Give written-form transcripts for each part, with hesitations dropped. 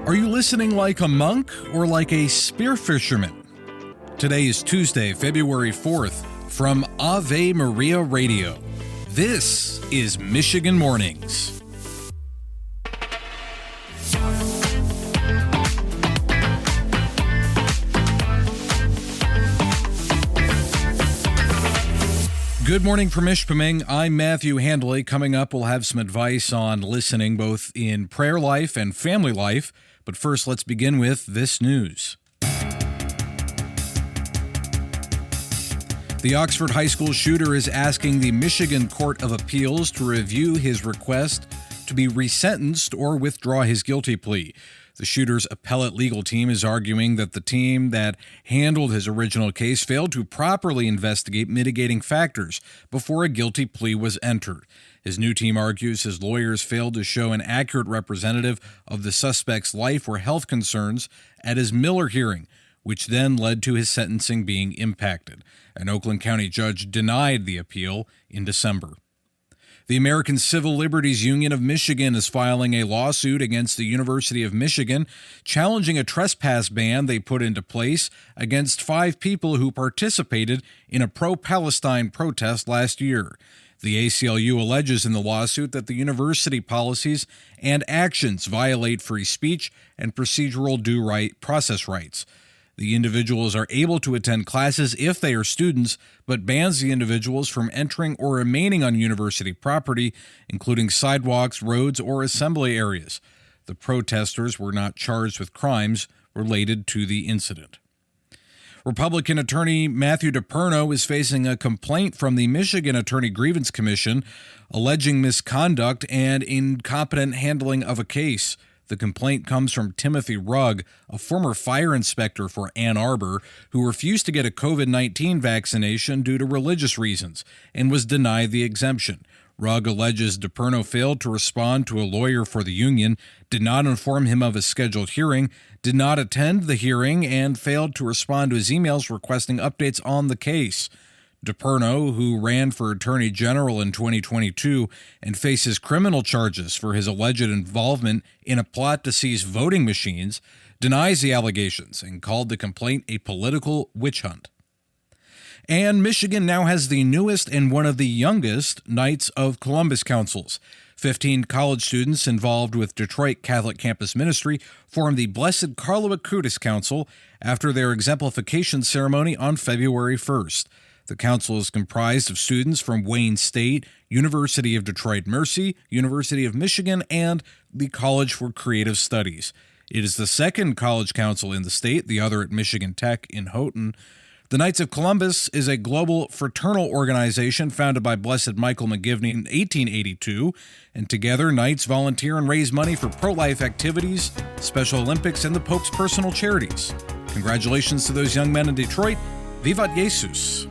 Are you listening like a monk or like a spear fisherman? Today is Tuesday, February 4th, from Ave Maria Radio. This is Michigan Mornings. Good morning from Ishpeming. I'm Matthew Handley. Coming up, we'll have some advice on listening both in prayer life and family life. But first, let's begin with this news. The Oxford High School shooter is asking the Michigan Court of Appeals to review his request to be resentenced or withdraw his guilty plea. The shooter's appellate legal team is arguing that the team that handled his original case failed to properly investigate mitigating factors before a guilty plea was entered. His new team argues his lawyers failed to show an accurate representative of the suspect's life or health concerns at his Miller hearing, which then led to his sentencing being impacted. An Oakland County judge denied the appeal in December. The American Civil Liberties Union of Michigan is filing a lawsuit against the University of Michigan, challenging a trespass ban they put into place against 5 people who participated in a pro-Palestine protest last year. The ACLU alleges in the lawsuit that the university policies and actions violate free speech and procedural due process rights. The individuals are able to attend classes if they are students, but bans the individuals from entering or remaining on university property, including sidewalks, roads, or assembly areas. The protesters were not charged with crimes related to the incident. Republican attorney Matt DePerno is facing a complaint from the Michigan Attorney Grievance Commission alleging misconduct and incompetent handling of a case. The complaint comes from Timothy Rugg, a former fire inspector for Ann Arbor, who refused to get a COVID-19 vaccination due to religious reasons and was denied the exemption. Rugg alleges DePerno failed to respond to a lawyer for the union, did not inform him of a scheduled hearing, did not attend the hearing, and failed to respond to his emails requesting updates on the case. DePerno, who ran for Attorney General in 2022 and faces criminal charges for his alleged involvement in a plot to seize voting machines, denies the allegations and called the complaint a political witch hunt. And Michigan now has the newest and one of the youngest Knights of Columbus councils. 15 college students involved with Detroit Catholic Campus Ministry formed the Blessed Carlo Acutis Council after their exemplification ceremony on February 1st. The council is comprised of students from Wayne State, University of Detroit Mercy, University of Michigan, and the College for Creative Studies. It is the second college council in the state, the other at Michigan Tech in Houghton. The Knights of Columbus is a global fraternal organization founded by Blessed Michael McGivney in 1882, and together Knights volunteer and raise money for pro-life activities, Special Olympics, and the Pope's personal charities. Congratulations to those young men in Detroit. Vivat Jesus!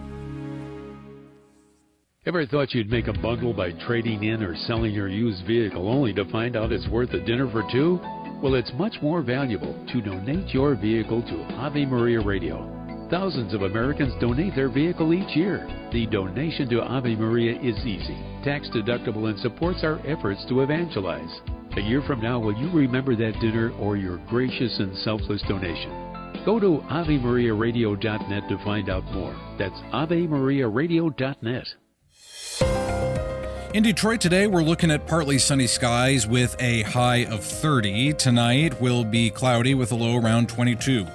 Ever thought you'd make a bundle by trading in or selling your used vehicle only to find out it's worth a dinner for 2? Well, it's much more valuable to donate your vehicle to Ave Maria Radio. Thousands of Americans donate their vehicle each year. The donation to Ave Maria is easy, tax deductible, and supports our efforts to evangelize. A year from now, will you remember that dinner or your gracious and selfless donation? Go to AveMariaRadio.net to find out more. That's AveMariaRadio.net. In Detroit today, we're looking at partly sunny skies with a high of 30. Tonight will be cloudy with a low around 22.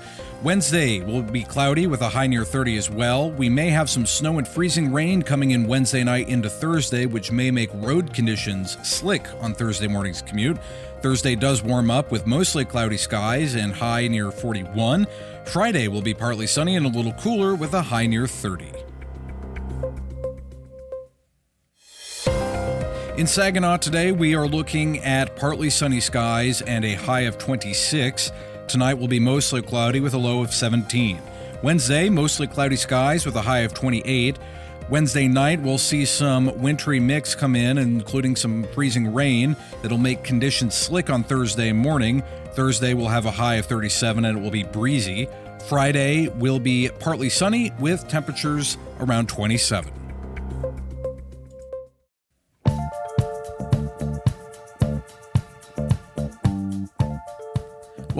Wednesday will be cloudy with a high near 30 as well. We may have some snow and freezing rain coming in Wednesday night into Thursday, which may make road conditions slick on Thursday morning's commute. Thursday does warm up with mostly cloudy skies and high near 41. Friday will be partly sunny and a little cooler with a high near 30. In Saginaw today, we are looking at partly sunny skies and a high of 26. Tonight will be mostly cloudy with a low of 17. Wednesday, mostly cloudy skies with a high of 28. Wednesday night, we'll see some wintry mix come in, including some freezing rain that'll make conditions slick on Thursday morning. Thursday will have a high of 37 and it will be breezy. Friday will be partly sunny with temperatures around 27.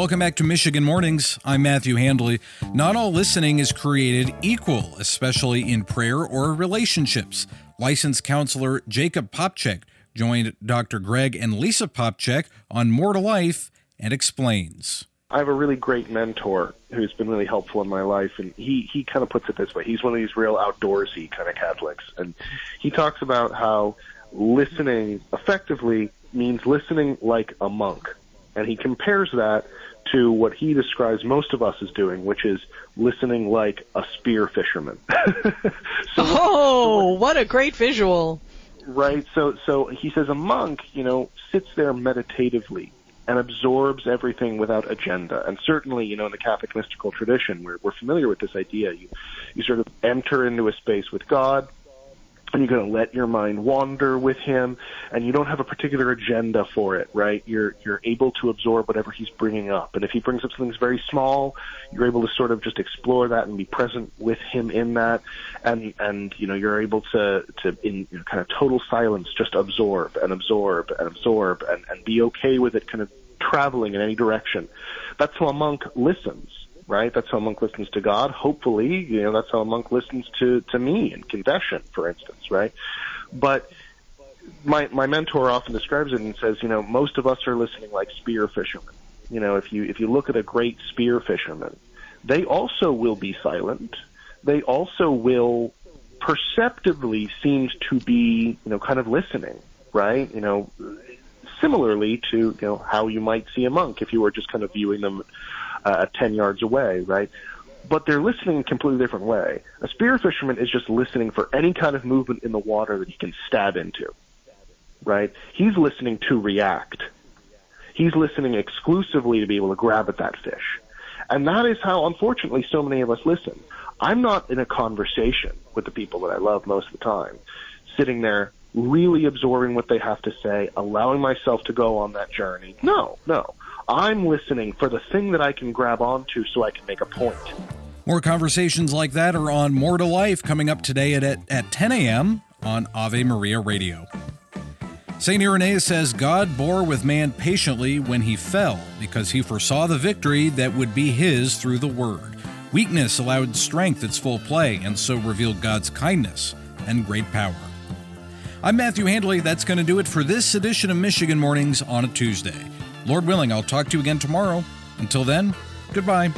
Welcome back to Michigan Mornings. I'm Matthew Handley. Not all listening is created equal, especially in prayer or relationships. Licensed counselor Jacob Popchek joined Dr. Greg and Lisa Popchek on More to Life and explains. I have a really great mentor who's been really helpful in my life, and he kind of puts it this way. He's one of these real outdoorsy kind of Catholics, and he talks about how listening effectively means listening like a monk. And he compares that to what he describes most of us as doing, which is listening like a spear fisherman. What a great visual. Right. So he says a monk, sits there meditatively and absorbs everything without agenda. And certainly, in the Catholic mystical tradition, we're familiar with this idea. You sort of enter into a space with God, and you're going to let your mind wander with him, and you don't have a particular agenda for it, right? You're able to absorb whatever he's bringing up. And if he brings up something that's very small, you're able to sort of just explore that and be present with him in that. And you're able to in kind of total silence, just absorb and absorb and absorb and be okay with it kind of traveling in any direction. That's how a monk listens. Right? That's how a monk listens to God. Hopefully, that's how a monk listens to me in confession, for instance, right? But my mentor often describes it and says, most of us are listening like spear fishermen. If you look at a great spear fisherman, they also will be silent. They also will perceptibly seem to be, kind of listening, right? Similarly to, how you might see a monk if you were just kind of viewing them 10 yards away, right? But they're listening in a completely different way. A spear fisherman is just listening for any kind of movement in the water that he can stab into, right? He's listening to react. He's listening exclusively to be able to grab at that fish. And that is how, unfortunately, so many of us listen. I'm not in a conversation with the people that I love most of the time, sitting there really absorbing what they have to say, allowing myself to go on that journey. No. I'm listening for the thing that I can grab onto so I can make a point. More conversations like that are on More to Life coming up today at 10 a.m. on Ave Maria Radio. St. Irenaeus says God bore with man patiently when he fell because he foresaw the victory that would be his through the word. Weakness allowed strength its full play and so revealed God's kindness and great power. I'm Matthew Handley. That's going to do it for this edition of Michigan Mornings on a Tuesday. Lord willing, I'll talk to you again tomorrow. Until then, goodbye.